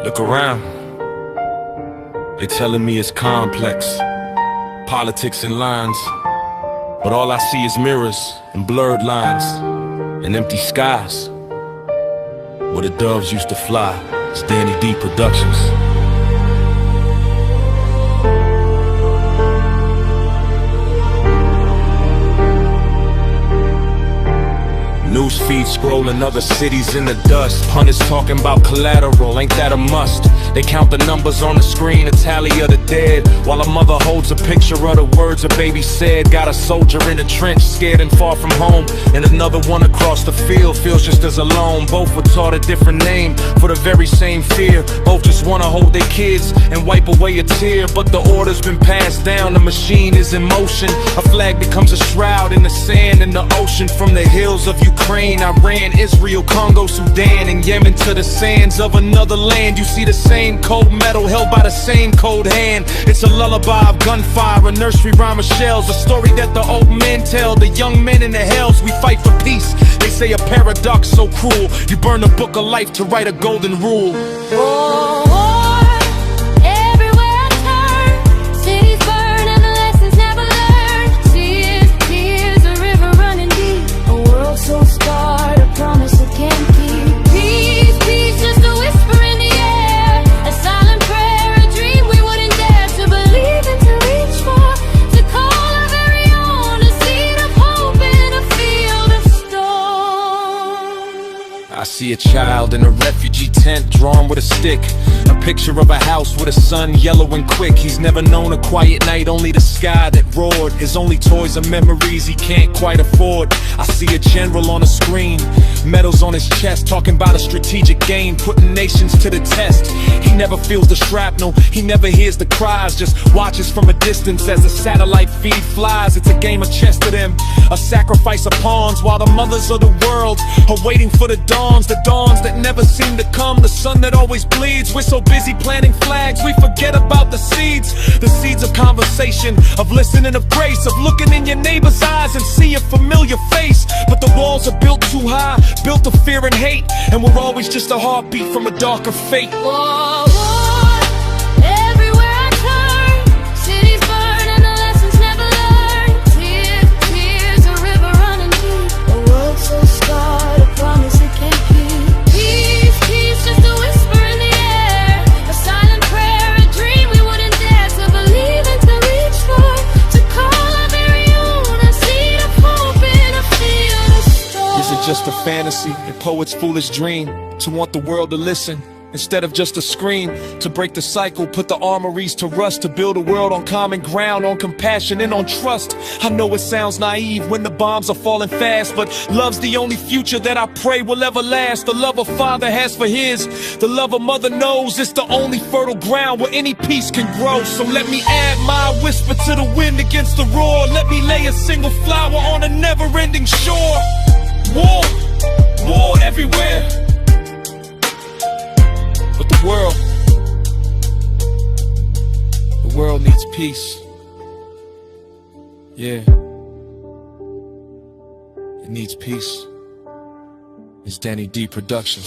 Look around, they telling me it's complex, politics and lines, but all I see is mirrors and blurred lines and empty skies. Where the doves used to fly, it's Danny D Productions. Newsfeed scrolling other cities in the dust. Hunters talking about collateral, ain't that a must? They count the numbers on the screen, a tally of the dead, while a mother holds a picture of the words a baby said. Got a soldier in a trench, scared and far from home, and another one across the field feels just as alone. Both were taught a different name for the very same fear. Both just wanna hold their kids and wipe away a tear, but the order's been passed down, the machine is in motion. A flag becomes a shroud in the sand in the ocean. From the hills of Ukraine, Iran, Israel, Congo, Sudan, and Yemen to the sands of another land, you see the same cold metal held by the same cold hand. It's a lullaby of gunfire, a nursery rhyme of shells, a story that the old men tell the young men in the hells. We fight for peace, they say a paradox so cruel. You burn a book of life to write a golden rule. I see a child in a refugee tent drawn with a stick, a picture of a house with a sun yellow and quick. He's never known a quiet night, only the sky that roared. His only toys are memories he can't quite afford. I see a general on a screen, medals on his chest, talking about a strategic game, putting nations to the test. He never feels the shrapnel, he never hears the cries, just watches from a distance as the satellite feed flies. It's a game of chess to them, a sacrifice of pawns, while the mothers of the world are waiting for the dawns that never seem to come, the sun that always bleeds. We're so busy planting flags, we forget about the seeds of conversation, of listening, of grace, of looking in your neighbor's eyes and see a familiar face. But the walls are built too high, built of fear and hate, and we're always just a heartbeat from a darker fate. Whoa, whoa, everywhere I turn, cities burn and the lessons never learned. Tears, a river running deep, a world so scarred, a promise it can't keep. Peace, just a whisper in the air, a silent prayer, a dream we wouldn't dare to believe and to reach for, to call our very own, a seed of hope in a field of storm. Is it just a fantasy, a poet's foolish dream, to want the world to listen instead of just a scream? To break the cycle, put the armories to rust, to build a world on common ground, on compassion and on trust. I know it sounds naive when the bombs are falling fast, but love's the only future that I pray will ever last. The love a father has for his, the love a mother knows, it's the only fertile ground where any peace can grow. So let me add my whisper to the wind against the roar. Let me lay a single flower on a never-ending shore. War everywhere, but the world needs peace. Yeah, it needs peace. It's Danny D Productions.